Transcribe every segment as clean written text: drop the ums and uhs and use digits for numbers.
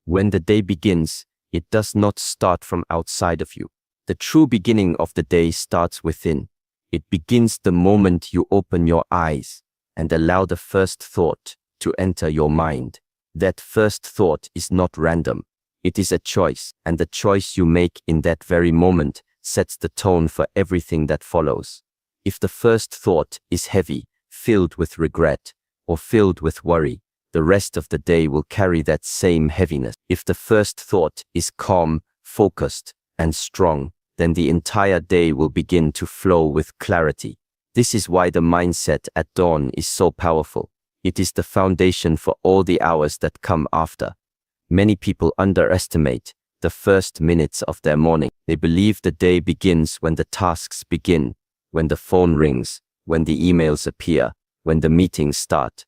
When the day begins, it does not start from outside of you. The true beginning of the day starts within. It begins the moment you open your eyes and allow the first thought to enter your mind. That first thought is not random. It is a choice, and the choice you make in that very moment sets the tone for everything that follows. If the first thought is heavy, filled with regret, or filled with worry, the rest of the day will carry that same heaviness. If the first thought is calm, focused, and strong, then the entire day will begin to flow with clarity. This is why the mindset at dawn is so powerful. It is the foundation for all the hours that come after. Many people underestimate the first minutes of their morning. They believe the day begins when the tasks begin, when the phone rings, when the emails appear, when the meetings start.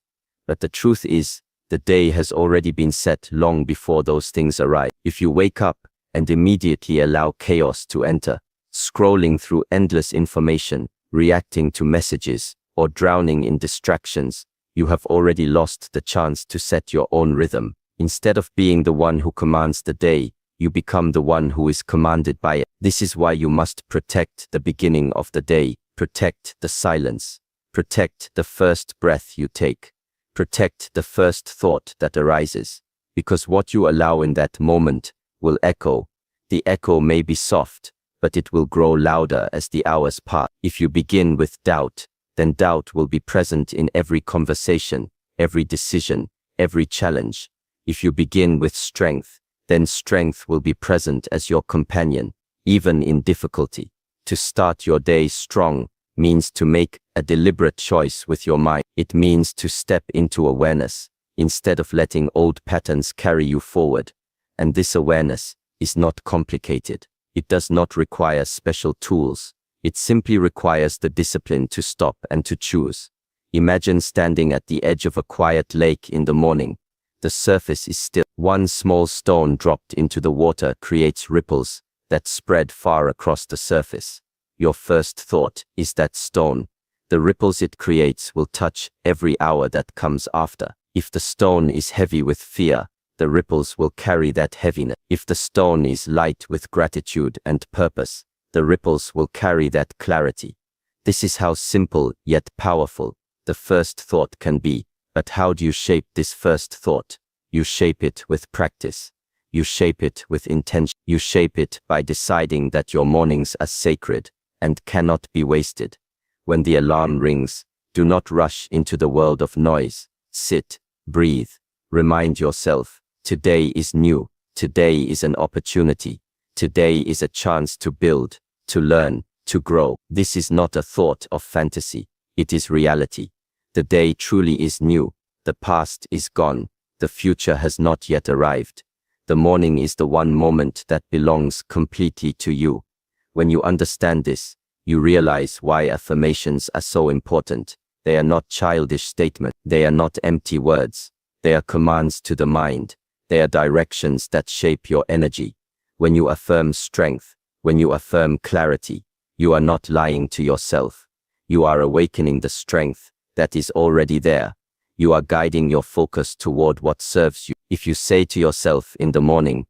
But the truth is, the day has already been set long before those things arrive. If you wake up and immediately allow chaos to enter, scrolling through endless information, reacting to messages, or drowning in distractions, you have already lost the chance to set your own rhythm. Instead of being the one who commands the day, you become the one who is commanded by it. This is why you must protect the beginning of the day, protect the silence, protect the first breath you take, protect the first thought that arises, because what you allow in that moment will echo. The echo may be soft, but it will grow louder as the hours pass. If you begin with doubt, then doubt will be present in every conversation, every decision, every challenge. If you begin with strength, then strength will be present as your companion, even in difficulty. To start your day strong means to make a deliberate choice with your mind. It means to step into awareness, instead of letting old patterns carry you forward. And this awareness is not complicated. It does not require special tools. It simply requires the discipline to stop and to choose. Imagine standing at the edge of a quiet lake in the morning. The surface is still. One small stone dropped into the water creates ripples that spread far across the surface. Your first thought is that stone. The ripples it creates will touch every hour that comes after. If the stone is heavy with fear, the ripples will carry that heaviness. If the stone is light with gratitude and purpose, the ripples will carry that clarity. This is how simple yet powerful the first thought can be. But how do you shape this first thought? You shape it with practice. You shape it with intention. You shape it by deciding that your mornings are sacred and cannot be wasted. When the alarm rings, do not rush into the world of noise. Sit, breathe, remind yourself, today is new. Today is an opportunity. Today is a chance to build, to learn, to grow. This is not a thought of fantasy. It is reality. The day truly is new. The past is gone. The future has not yet arrived. The morning is the one moment that belongs completely to you. When you understand this, you realize why affirmations are so important. They are not childish statements. They are not empty words. They are commands to the mind. They are directions that shape your energy. When you affirm strength, when you affirm clarity, you are not lying to yourself. You are awakening the strength that is already there. You are guiding your focus toward what serves you. If you say to yourself in the morning,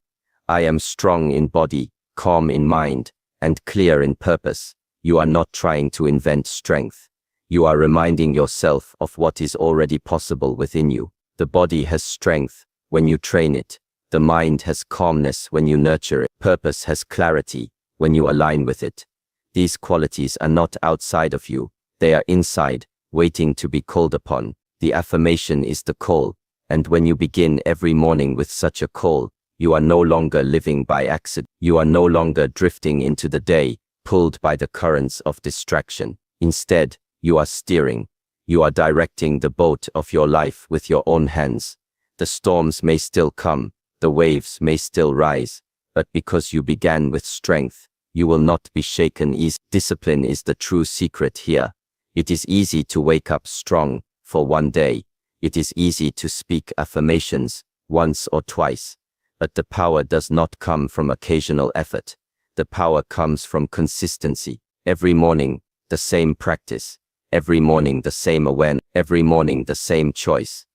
I am strong in body, calm in mind, and clear in purpose, you are not trying to invent strength. You are reminding yourself of what is already possible within you. The body has strength when you train it. The mind has calmness when you nurture it. Purpose has clarity when you align with it. These qualities are not outside of you. They are inside, waiting to be called upon. The affirmation is the call, and when you begin every morning with such a call, you are no longer living by accident. You are no longer drifting into the day, pulled by the currents of distraction. Instead, you are steering. You are directing the boat of your life with your own hands. The storms may still come, the waves may still rise, but because you began with strength, you will not be shaken easily. Discipline is the true secret here. It is easy to wake up strong for one day. It is easy to speak affirmations once or twice, but the power does not come from occasional effort. The power comes from consistency. Every morning, the same practice. Every morning, the same awareness. Every morning, the same choice.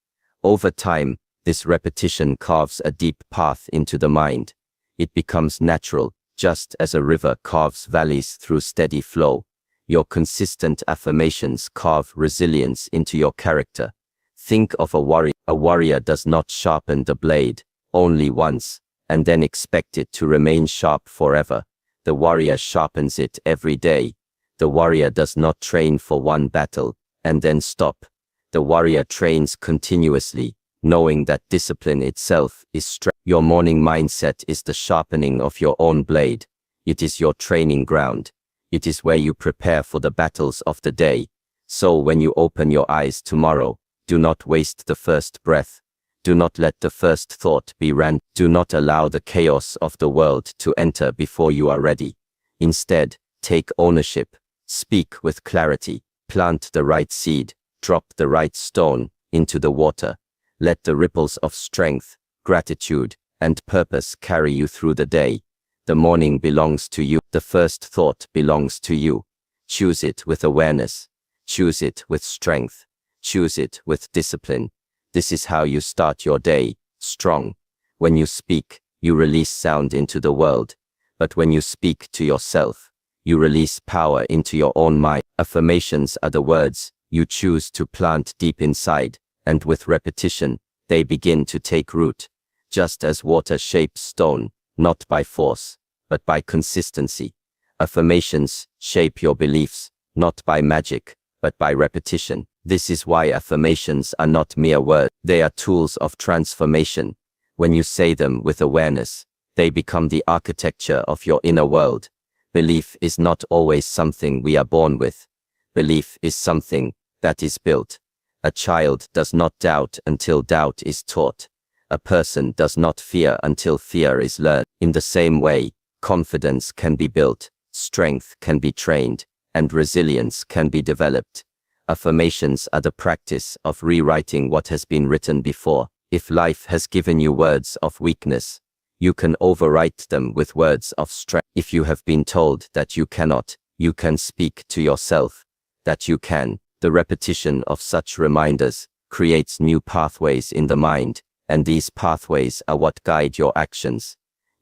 Over time, This repetition carves a deep path into the mind. It becomes natural, just as a river carves valleys through steady flow. Your consistent affirmations carve resilience into your character. Think of a warrior. A warrior does not sharpen the blade only once and then expect it to remain sharp forever. The warrior sharpens it every day. The warrior does not train for one battle and then stop. The warrior trains continuously, knowing that discipline itself is strength. Your morning mindset is the sharpening of your own blade. It is your training ground. It is where you prepare for the battles of the day. So when you open your eyes tomorrow, do not waste the first breath. Do not let the first thought be random. Do not allow the chaos of the world to enter before you are ready. Instead, take ownership. Speak with clarity. Plant the right seed. Drop the right stone into the water. Let the ripples of strength, gratitude, and purpose carry you through the day. The morning belongs to you. The first thought belongs to you. Choose it with awareness. Choose it with strength. Choose it with discipline. This is how you start your day, strong. When you speak, you release sound into the world. But when you speak to yourself, you release power into your own mind. Affirmations are the words you choose to plant deep inside, and with repetition, they begin to take root. Just as water shapes stone, not by force, but by consistency. Affirmations shape your beliefs, not by magic, but by repetition. This is why affirmations are not mere words. They are tools of transformation. When you say them with awareness, they become the architecture of your inner world. Belief is not always something we are born with. Belief is something that is built. A child does not doubt until doubt is taught. A person does not fear until fear is learned. In the same way, confidence can be built, strength can be trained, and resilience can be developed. Affirmations are the practice of rewriting what has been written before. If life has given you words of weakness, you can overwrite them with words of strength. If you have been told that you cannot, you can speak to yourself that you can. The repetition of such reminders creates new pathways in the mind, and these pathways are what guide your actions.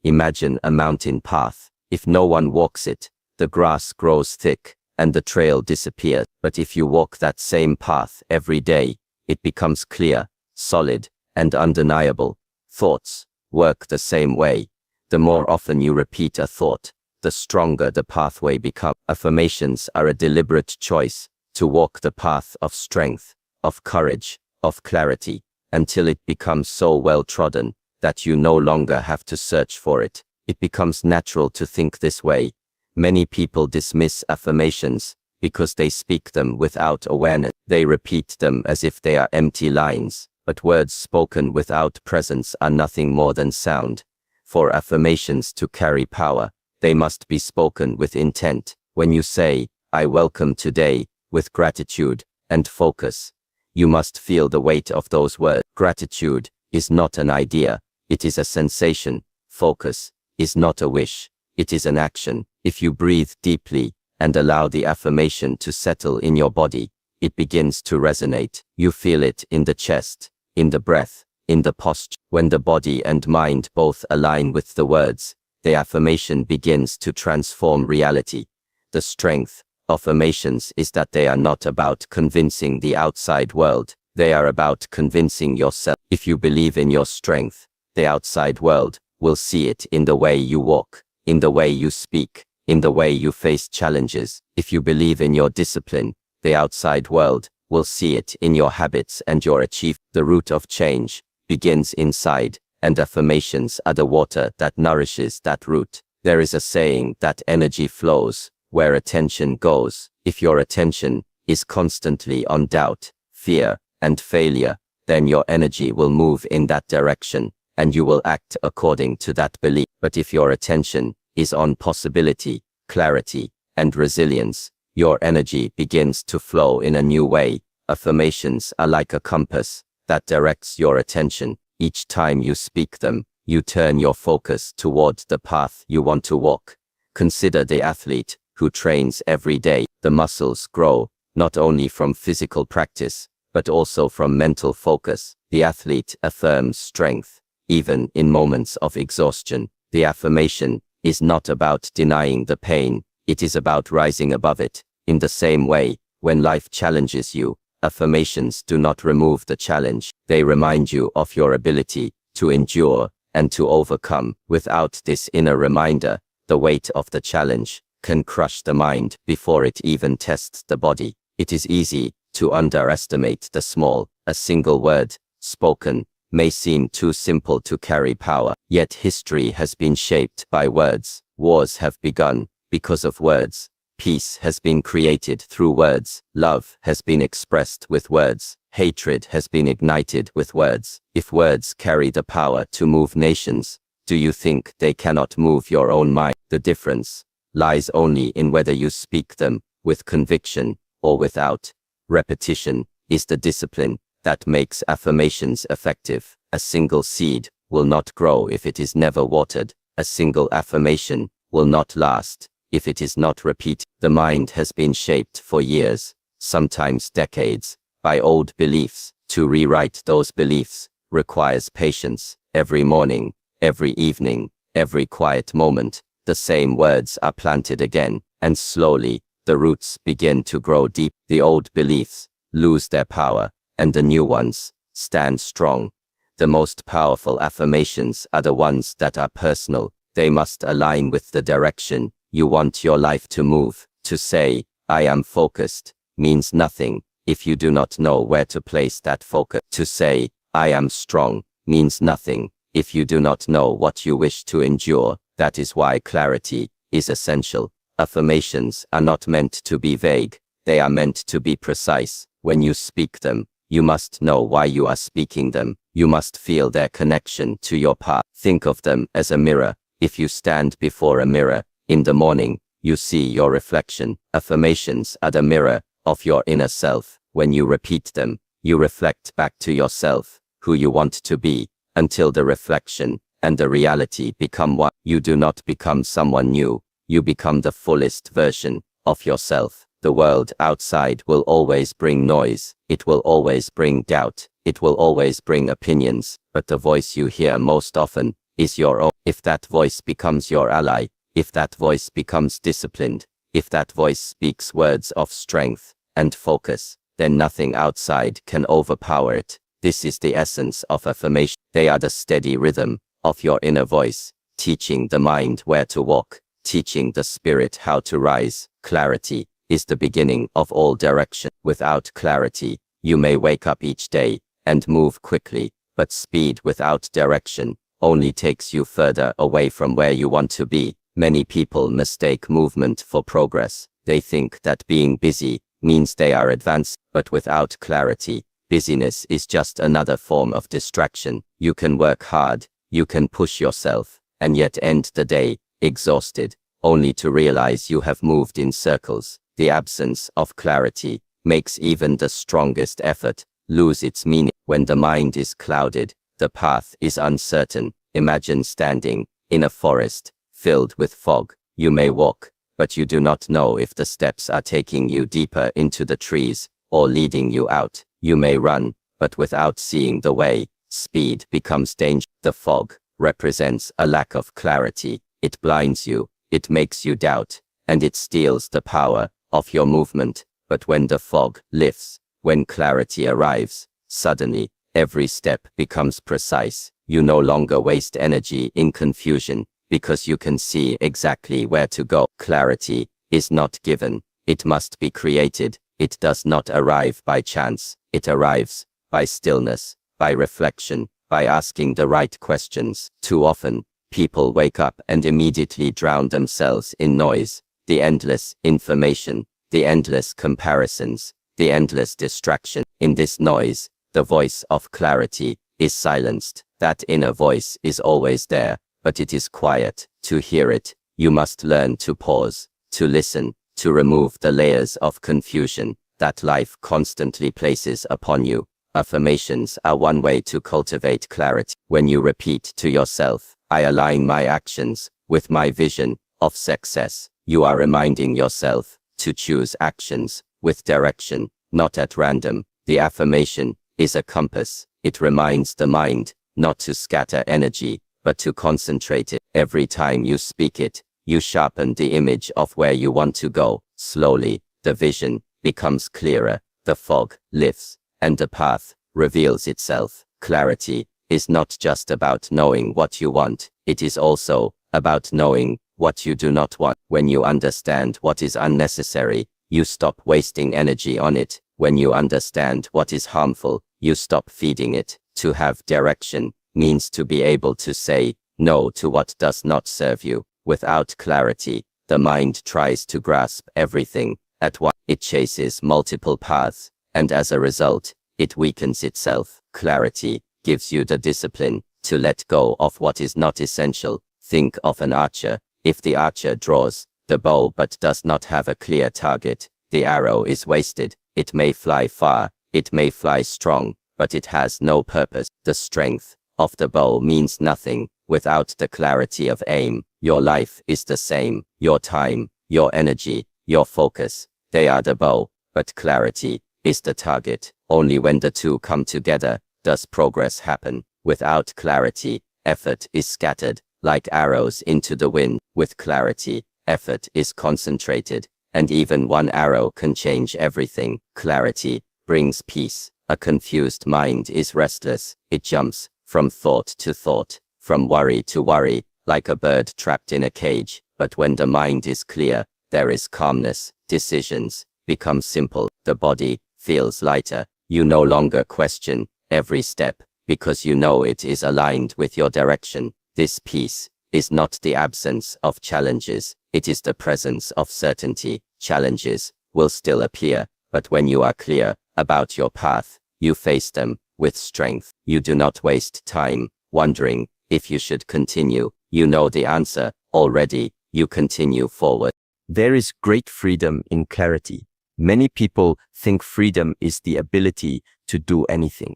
Imagine a mountain path. If no one walks it, the grass grows thick and the trail disappears. But if you walk that same path every day, it becomes clear, solid, and undeniable. Thoughts work the same way. The more often you repeat a thought, the stronger the pathway becomes. Affirmations are a deliberate choice to walk the path of strength, of courage, of clarity, until it becomes so well trodden that you no longer have to search for it. It becomes natural to think this way. Many people dismiss affirmations because they speak them without awareness. They repeat them as if they are empty lines, but words spoken without presence are nothing more than sound. For affirmations to carry power, they must be spoken with intent. When you say, "I welcome today," with gratitude and focus, you must feel the weight of those words. Gratitude is not an idea, it is a sensation. Focus is not a wish, it is an action. If you breathe deeply and allow the affirmation to settle in your body, it begins to resonate. You feel it in the chest, in the breath, in the posture. When the body and mind both align with the words, the affirmation begins to transform reality. The strength of affirmations is that they are not about convincing the outside world, they are about convincing yourself. If you believe in your strength, the outside world will see it in the way you walk, in the way you speak, in the way you face challenges. If you believe in your discipline, the outside world will see it in your habits and your achievements. The root of change begins inside, and affirmations are the water that nourishes that root. There is a saying that energy flows where attention goes. If your attention is constantly on doubt, fear, and failure, then your energy will move in that direction, and you will act according to that belief. But if your attention is on possibility, clarity, and resilience, your energy begins to flow in a new way. Affirmations are like a compass that directs your attention. Each time you speak them, you turn your focus toward the path you want to walk. Consider the athlete who trains every day. The muscles grow, not only from physical practice, but also from mental focus. The athlete affirms strength, even in moments of exhaustion. The affirmation is not about denying the pain, it is about rising above it. In the same way, when life challenges you, affirmations do not remove the challenge, they remind you of your ability to endure and to overcome. Without this inner reminder, the weight of the challenge can crush the mind before it even tests the body. It is easy to underestimate the small. A single word, spoken, may seem too simple to carry power, yet history has been shaped by words. Wars have begun because of words. Peace has been created through words. Love has been expressed with words. Hatred has been ignited with words. If words carry the power to move nations, do you think they cannot move your own mind? The difference lies only in whether you speak them with conviction or without. Repetition is the discipline that makes affirmations effective. A single seed will not grow if it is never watered. A single affirmation will not last if it is not repeated. The mind has been shaped for years, sometimes decades, by old beliefs. To rewrite those beliefs requires patience. Every morning, every evening, every quiet moment, the same words are planted again, and slowly, the roots begin to grow deep. The old beliefs lose their power, and the new ones stand strong. The most powerful affirmations are the ones that are personal. They must align with the direction you want your life to move. To say, "I am focused," means nothing if you do not know where to place that focus. To say, "I am strong," means nothing if you do not know what you wish to endure. That is why clarity is essential. Affirmations are not meant to be vague, they are meant to be precise. When you speak them, you must know why you are speaking them. You must feel their connection to your path. Think of them as a mirror. If you stand before a mirror in the morning, you see your reflection. Affirmations are the mirror of your inner self. When you repeat them, you reflect back to yourself who you want to be, until the reflection and the reality become one. You do not become someone new, you become the fullest version of yourself. The world outside will always bring noise, it will always bring doubt, it will always bring opinions, but the voice you hear most often is your own. If that voice becomes your ally, if that voice becomes disciplined, if that voice speaks words of strength and focus, then nothing outside can overpower it. This is the essence of affirmation. They are the steady rhythm of your inner voice, teaching the mind where to walk, teaching the spirit how to rise. Clarity is the beginning of all direction. Without clarity, you may wake up each day and move quickly, but speed without direction only takes you further away from where you want to be. Many people mistake movement for progress. They think that being busy means they are advancing, but without clarity, busyness is just another form of distraction. You can work hard, you can push yourself, and yet end the day exhausted, only to realize you have moved in circles. The absence of clarity makes even the strongest effort lose its meaning. When the mind is clouded, the path is uncertain. Imagine standing in a forest filled with fog. You may walk, but you do not know if the steps are taking you deeper into the trees or leading you out. You may run, but without seeing the way, speed becomes danger. The fog represents a lack of clarity. It blinds you, it makes you doubt, and it steals the power of your movement. But when the fog lifts, when clarity arrives, suddenly, every step becomes precise. You no longer waste energy in confusion, because you can see exactly where to go. Clarity is not given, it must be created. It does not arrive by chance, it arrives by stillness, by reflection, by asking the right questions. Too often, people wake up and immediately drown themselves in noise, the endless information, the endless comparisons, the endless distraction. In this noise, the voice of clarity is silenced. That inner voice is always there, but it is quiet. To hear it, you must learn to pause, to listen, to remove the layers of confusion that life constantly places upon you. Affirmations are one way to cultivate clarity. When you repeat to yourself, "I align my actions with my vision of success," you are reminding yourself to choose actions with direction, not at random. The affirmation is a compass. It reminds the mind not to scatter energy, but to concentrate it. Every time you speak it, you sharpen the image of where you want to go. Slowly, the vision becomes clearer, the fog lifts, and the path reveals itself. Clarity is not just about knowing what you want, it is also about knowing what you do not want. When you understand what is unnecessary, you stop wasting energy on it. When you understand what is harmful, you stop feeding it. To have direction means to be able to say no to what does not serve you. Without clarity, the mind tries to grasp everything at once. It chases multiple paths, and as a result, it weakens itself. Clarity gives you the discipline to let go of what is not essential. Think of an archer. If the archer draws the bow but does not have a clear target, the arrow is wasted. It may fly far, it may fly strong, but it has no purpose. The strength of the bow means nothing without the clarity of aim. Your life is the same. Your time, your energy, your focus, they are the bow, but clarity is the target. Only when the two come together does progress happen. Without clarity, effort is scattered like arrows into the wind. With clarity, effort is concentrated, and even one arrow can change everything. Clarity brings peace. A confused mind is restless. It jumps from thought to thought, from worry to worry, like a bird trapped in a cage. But when the mind is clear, there is calmness. Decisions become simple. The body feels lighter. You no longer question every step, because you know it is aligned with your direction. This peace is not the absence of challenges, it is the presence of certainty. Challenges will still appear, but when you are clear about your path, you face them with strength. You do not waste time wondering if you should continue. You know the answer already. You continue forward. There is great freedom in clarity. Many people think freedom is the ability to do anything.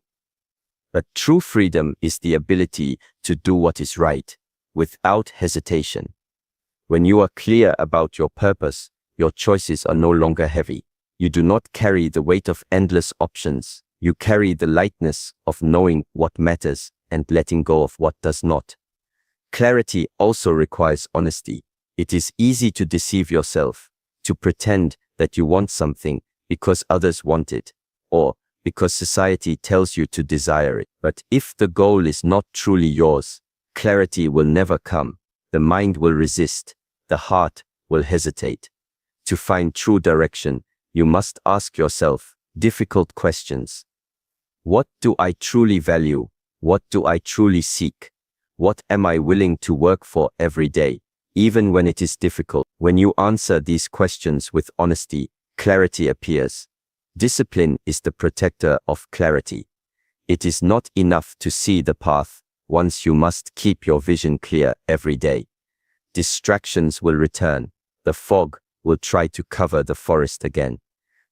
But true freedom is the ability to do what is right, without hesitation. When you are clear about your purpose, your choices are no longer heavy. You do not carry the weight of endless options. You carry the lightness of knowing what matters and letting go of what does not. Clarity also requires honesty. It is easy to deceive yourself, to pretend that you want something because others want it, or because society tells you to desire it. But if the goal is not truly yours, clarity will never come. The mind will resist. The heart will hesitate. To find true direction, you must ask yourself difficult questions. What do I truly value? What do I truly seek? What am I willing to work for every day, even when it is difficult? When you answer these questions with honesty, clarity appears. Discipline is the protector of clarity. It is not enough to see the path. Once you must keep your vision clear every day. Distractions will return. The fog will try to cover the forest again.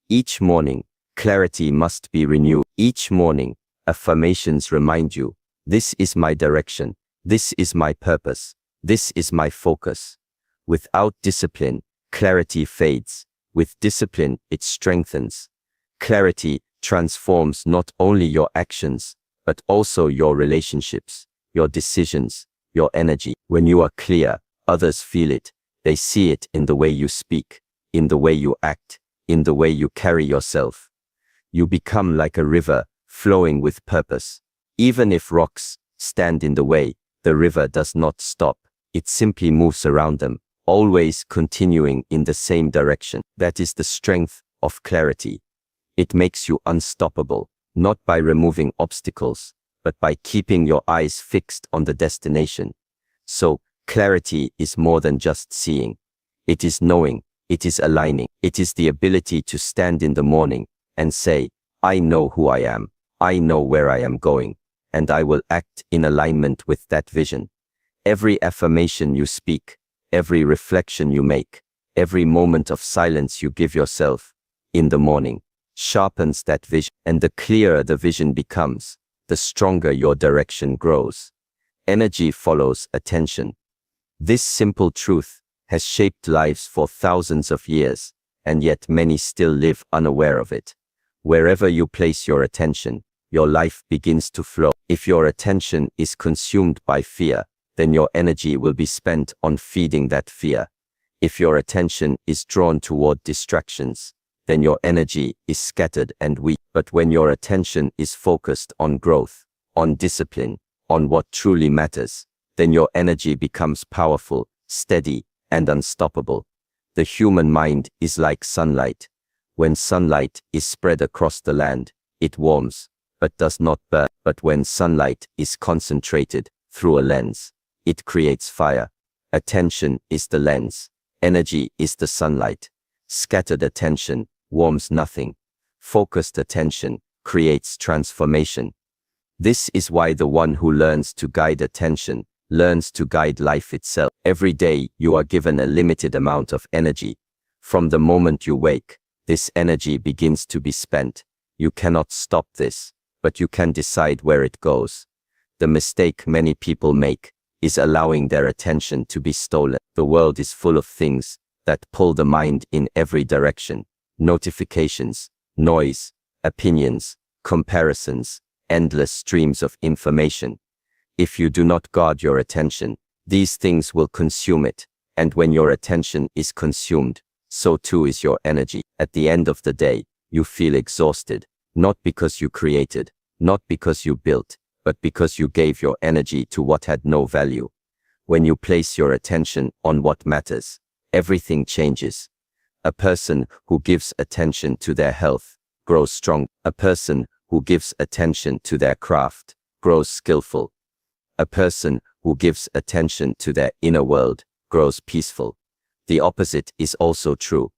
Each morning, clarity must be renewed. Each morning, affirmations remind you, this is my direction, this is my purpose, this is my focus. Without discipline, clarity fades. With discipline, it strengthens. Clarity transforms not only your actions, but also your relationships, your decisions, your energy. When you are clear, others feel it. They see it in the way you speak, in the way you act, in the way you carry yourself. You become like a river, flowing with purpose. Even if rocks stand in the way, the river does not stop. It simply moves around them, always continuing in the same direction. That is the strength of clarity. It makes you unstoppable, not by removing obstacles, but by keeping your eyes fixed on the destination. So, clarity is more than just seeing. It is knowing, it is aligning. It is the ability to stand in the morning and say, I know who I am, I know where I am going, and I will act in alignment with that vision. Every affirmation you speak, every reflection you make, every moment of silence you give yourself in the morning sharpens that vision, and the clearer the vision becomes, the stronger your direction grows. Energy follows attention. This simple truth has shaped lives for thousands of years, and yet many still live unaware of it. Wherever you place your attention, your life begins to flow. If your attention is consumed by fear, then your energy will be spent on feeding that fear. If your attention is drawn toward distractions, then your energy is scattered and weak. But when your attention is focused on growth, on discipline, on what truly matters, then your energy becomes powerful, steady, and unstoppable. The human mind is like sunlight. When sunlight is spread across the land, it warms, but does not burn. But when sunlight is concentrated through a lens, it creates fire. Attention is the lens. Energy is the sunlight. Scattered attention warms nothing. Focused attention creates transformation. This is why the one who learns to guide attention learns to guide life itself. Every day you are given a limited amount of energy. From the moment you wake, this energy begins to be spent. You cannot stop this, but you can decide where it goes. The mistake many people make is allowing their attention to be stolen. The world is full of things that pull the mind in every direction. Notifications, noise, opinions, comparisons, endless streams of information. If you do not guard your attention, these things will consume it, and when your attention is consumed, so too is your energy. At the end of the day, you feel exhausted, not because you created, not because you built, but because you gave your energy to what had no value. When you place your attention on what matters, everything changes. A person who gives attention to their health grows strong. A person who gives attention to their craft grows skillful. A person who gives attention to their inner world grows peaceful. The opposite is also true.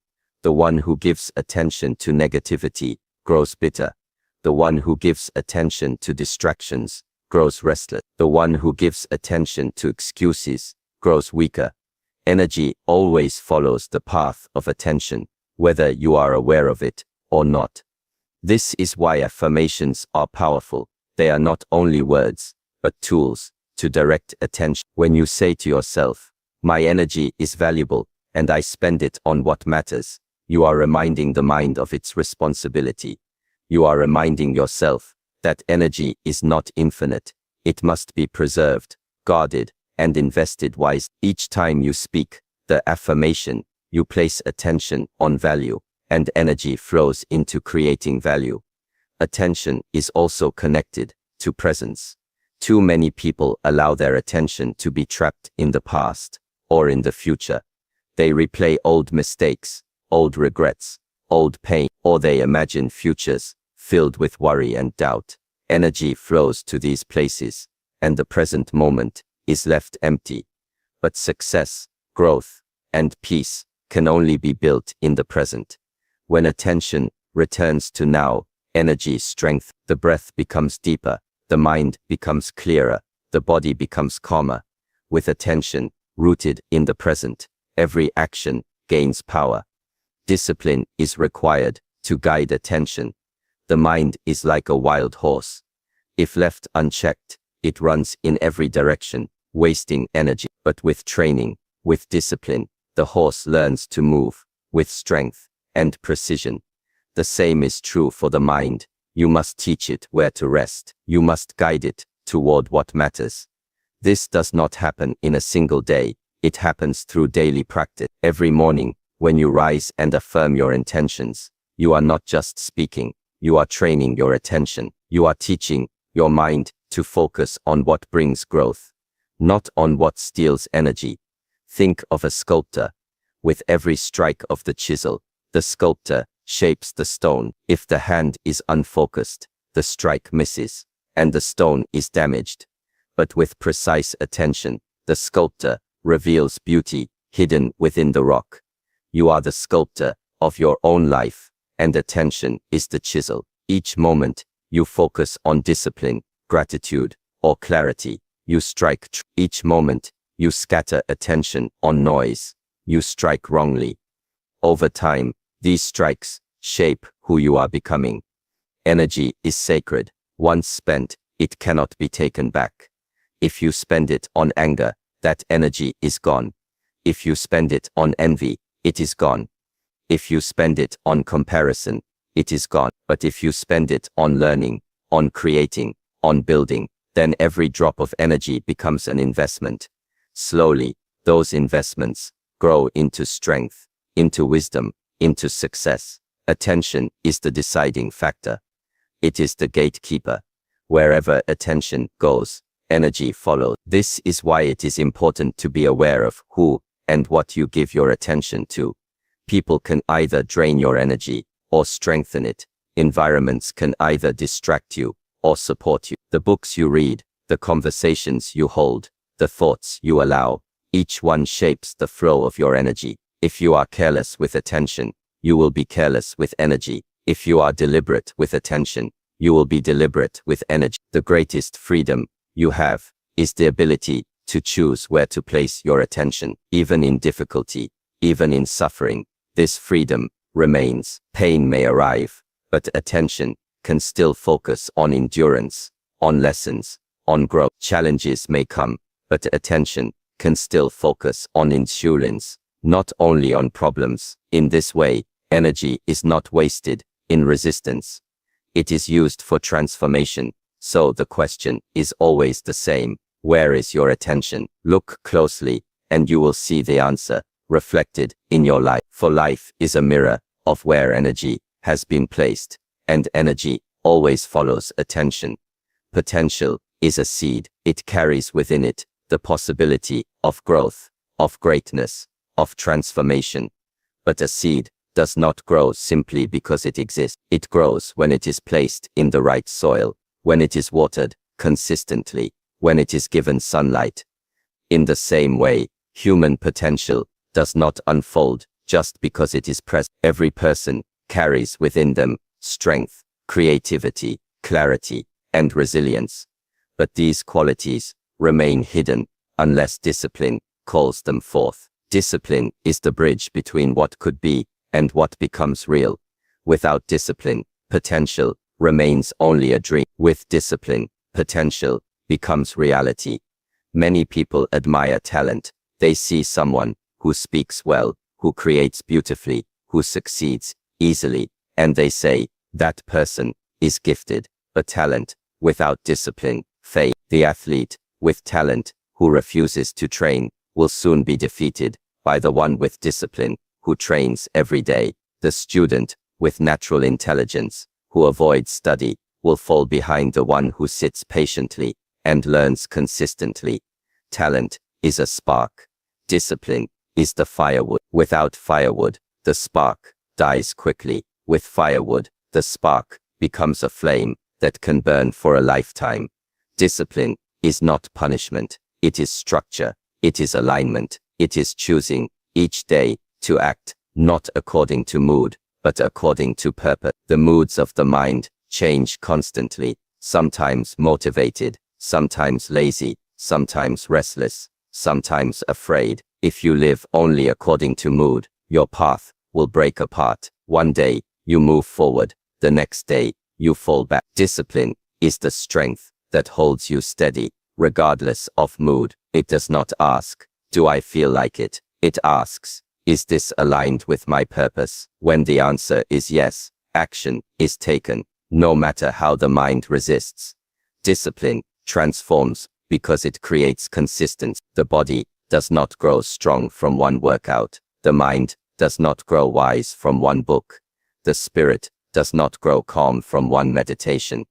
The one who gives attention to negativity grows bitter. The one who gives attention to distractions grows restless. The one who gives attention to excuses grows weaker. Energy always follows the path of attention, whether you are aware of it or not. This is why affirmations are powerful. They are not only words, but tools to direct attention. When you say to yourself, "My energy is valuable, and I spend it on what matters," you are reminding the mind of its responsibility. You are reminding yourself that energy is not infinite. It must be preserved, guarded, and invested wisely. Each time you speak the affirmation, you place attention on value, and energy flows into creating value. Attention is also connected to presence. Too many people allow their attention to be trapped in the past or in the future. They replay old mistakes, old regrets, old pain, or they imagine futures filled with worry and doubt. Energy flows to these places, and the present moment is left empty. But success, growth, and peace can only be built in the present. When attention returns to now, energy strength, the breath becomes deeper, the mind becomes clearer, the body becomes calmer. With attention rooted in the present, every action gains power. Discipline is required to guide attention. The mind is like a wild horse. If left unchecked, it runs in every direction, wasting energy. But with training, with discipline, the horse learns to move with strength and precision. The same is true for the mind. You must teach it where to rest. You must guide it toward what matters. This does not happen in a single day. It happens through daily practice. Every morning, when you rise and affirm your intentions, you are not just speaking. You are training your attention. You are teaching your mind to focus on what brings growth, not on what steals energy. Think of a sculptor. With every strike of the chisel, the sculptor shapes the stone. If the hand is unfocused, the strike misses, and the stone is damaged. But with precise attention, the sculptor reveals beauty hidden within the rock. You are the sculptor of your own life, and attention is the chisel. Each moment, you focus on discipline, gratitude, or clarity. You strike. Each moment, you scatter attention on noise. You strike wrongly. Over time, these strikes shape who you are becoming. Energy is sacred. Once spent, it cannot be taken back. If you spend it on anger, that energy is gone. If you spend it on envy, it is gone. If you spend it on comparison, it is gone. But if you spend it on learning, on creating, on building, then every drop of energy becomes an investment. Slowly, those investments grow into strength, into wisdom, into success. Attention is the deciding factor. It is the gatekeeper. Wherever attention goes, energy follows. This is why it is important to be aware of who and what you give your attention to. People can either drain your energy or strengthen it. Environments can either distract you or support you. The books you read, the conversations you hold, the thoughts you allow, each one shapes the flow of your energy. If you are careless with attention, you will be careless with energy. If you are deliberate with attention, you will be deliberate with energy. The greatest freedom you have is the ability to choose where to place your attention, even in difficulty, even in suffering. This freedom remains. Pain may arrive, but attention can still focus on endurance, on lessons, on growth. Challenges may come, but attention can still focus on endurance, not only on problems. In this way, energy is not wasted in resistance. It is used for transformation. So the question is always the same. Where is your attention? Look closely, and you will see the answer reflected in your life. For life is a mirror of where energy has been placed, and energy always follows attention. Potential is a seed. It carries within it the possibility of growth, of greatness, of transformation. But a seed does not grow simply because it exists. It grows when it is placed in the right soil, when it is watered consistently, when it is given sunlight. In the same way, human potential does not unfold just because it is present. Every person carries within them strength, creativity, clarity, and resilience. But these qualities remain hidden unless discipline calls them forth. Discipline is the bridge between what could be and what becomes real. Without discipline, potential remains only a dream. With discipline, potential becomes reality. Many people admire talent. They see someone who speaks well, who creates beautifully, who succeeds easily, and they say, that person is gifted. But talent without discipline fades. The athlete with talent who refuses to train will soon be defeated by the one with discipline who trains every day. The student with natural intelligence who avoids study will fall behind the one who sits patiently and learns consistently. Talent is a spark. Discipline is the firewood. Without firewood, the spark dies quickly. With firewood, the spark becomes a flame that can burn for a lifetime. Discipline is not punishment. It is structure. It is alignment. It is choosing each day to act not according to mood, but according to purpose. The moods of the mind change constantly, sometimes motivated, sometimes lazy, sometimes restless, sometimes afraid. If you live only according to mood, your path will break apart. One day, you move forward. The next day, you fall back. Discipline is the strength that holds you steady, regardless of mood. It does not ask, do I feel like it? It asks, is this aligned with my purpose? When the answer is yes, action is taken, no matter how the mind resists. Discipline transforms because it creates consistency. The body does not grow strong from one workout. The mind does not grow wise from one book. The spirit does not grow calm from one meditation.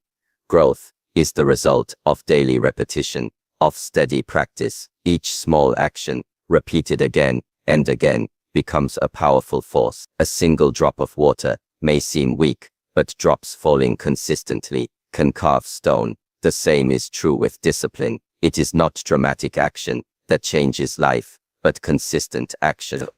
Growth is the result of daily repetition, of steady practice. Each small action, repeated again and again, becomes a powerful force. A single drop of water may seem weak, but drops falling consistently can carve stone. The same is true with discipline. It is not dramatic action that changes life, but consistent action.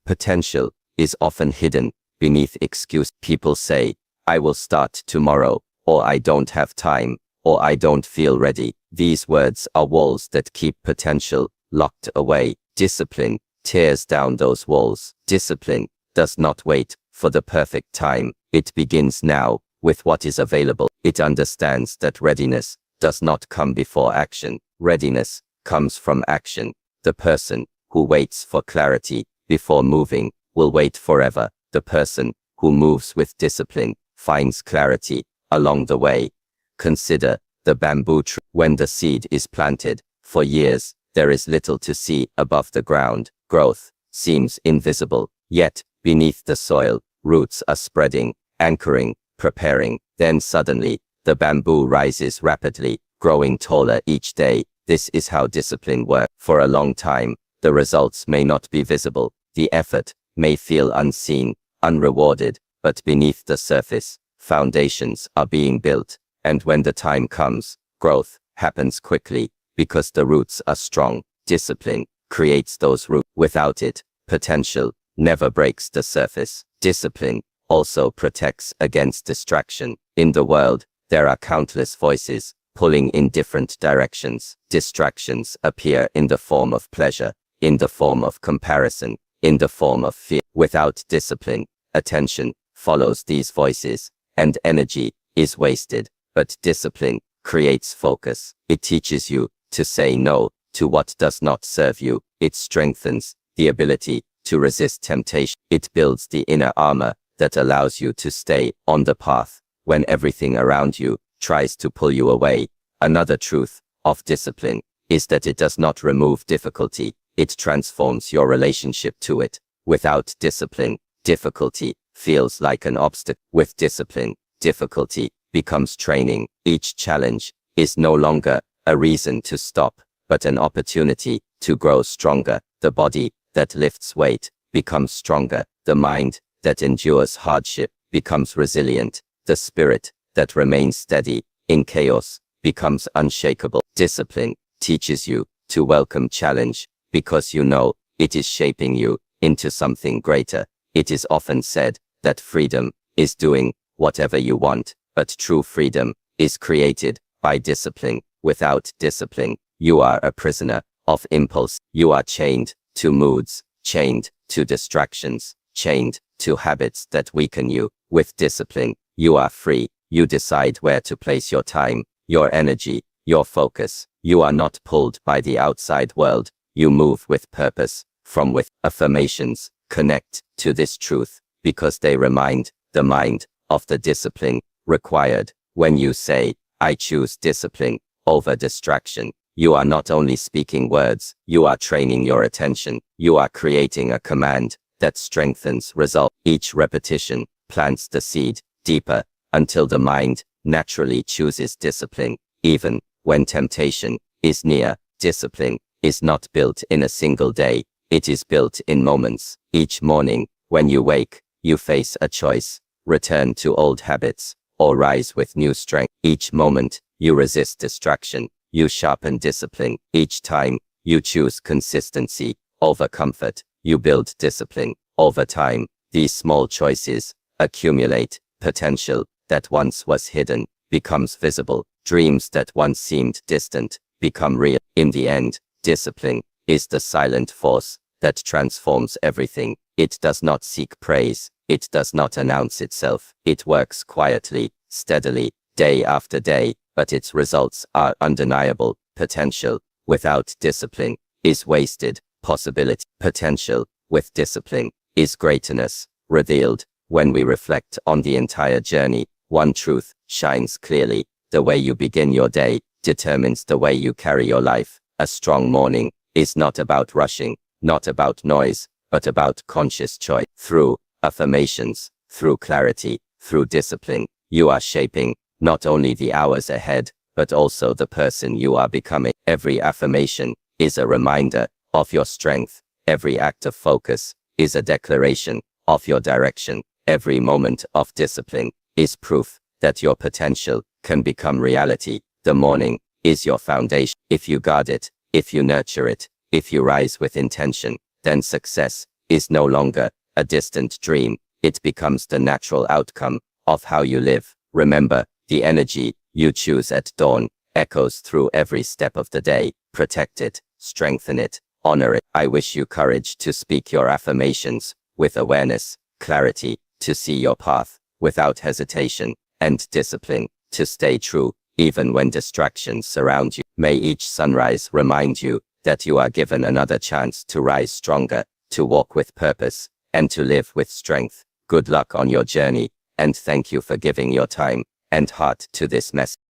Potential is often hidden beneath excuse. People say, I will start tomorrow, or I don't have time, or I don't feel ready. These words are walls that keep potential locked away. Discipline tears down those walls. Discipline does not wait for the perfect time. It begins now with what is available. It understands that readiness does not come before action. Readiness comes from action. The person who waits for clarity before moving will wait forever. The person who moves with discipline finds clarity along the way. Consider the bamboo tree. When the seed is planted, for years, there is little to see above the ground. Growth seems invisible, yet, beneath the soil, roots are spreading, anchoring, preparing. Then suddenly, the bamboo rises rapidly, growing taller each day. This is how discipline works. For a long time, the results may not be visible. The effort may feel unseen, unrewarded, but beneath the surface, foundations are being built. And when the time comes, growth happens quickly because the roots are strong. Discipline creates those roots. Without it, potential never breaks the surface. Discipline also protects against distraction. In the world, there are countless voices pulling in different directions. Distractions appear in the form of pleasure, in the form of comparison, in the form of fear. Without discipline, attention follows these voices, and energy is wasted. But discipline creates focus. It teaches you to say no to what does not serve you. It strengthens the ability to resist temptation. It builds the inner armor that allows you to stay on the path when everything around you tries to pull you away. Another truth of discipline is that it does not remove difficulty. It transforms your relationship to it. Without discipline, difficulty feels like an obstacle. With discipline, difficulty becomes training. Each challenge is no longer a reason to stop, but an opportunity to grow stronger. The body that lifts weight becomes stronger. The mind that endures hardship becomes resilient. The spirit that remains steady in chaos becomes unshakable. Discipline teaches you to welcome challenge because you know it is shaping you into something greater. It is often said that freedom is doing whatever you want, but true freedom is created by discipline. Without discipline, you are a prisoner of impulse. You are chained to moods, chained to distractions, chained to habits that weaken you. With discipline, you are free. You decide where to place your time, your energy, your focus. You are not pulled by the outside world. You move with purpose from within. Affirmations connect to this truth because they remind the mind of the discipline required. When you say, I choose discipline over distraction, you are not only speaking words, you are training your attention. You are creating a command that strengthens result. Each repetition plants the seed deeper until the mind naturally chooses discipline. Even when temptation is near, discipline is not built in a single day. It is built in moments. Each morning, when you wake, you face a choice: return to old habits or rise with new strength. Each moment, you resist distraction. You sharpen discipline. Each time, you choose consistency over comfort. You build discipline. Over time, these small choices accumulate. Potential that once was hidden becomes visible. Dreams that once seemed distant become real. In the end, discipline is the silent force that transforms everything. It does not seek praise. It does not announce itself. It works quietly, steadily, day after day, but its results are undeniable. Potential without discipline is wasted. Possibility. Potential with discipline is greatness, revealed when we reflect on the entire journey. One truth shines clearly: the way you begin your day determines the way you carry your life. A strong morning is not about rushing, not about noise, but about conscious choice. Through affirmations, through clarity, through discipline, you are shaping not only the hours ahead, but also the person you are becoming. Every affirmation is a reminder of your strength. Every act of focus is a declaration of your direction. Every moment of discipline is proof that your potential can become reality. The morning is your foundation. If you guard it, if you nurture it, if you rise with intention, then success is no longer a distant dream. It becomes the natural outcome of how you live. Remember, the energy you choose at dawn echoes through every step of the day. Protect it, strengthen it, honor it. I wish you courage to speak your affirmations with awareness, clarity, to see your path without hesitation, and discipline to stay true even when distractions surround you. May each sunrise remind you that you are given another chance to rise stronger, to walk with purpose, and to live with strength. Good luck on your journey, and thank you for giving your time and heart to this message.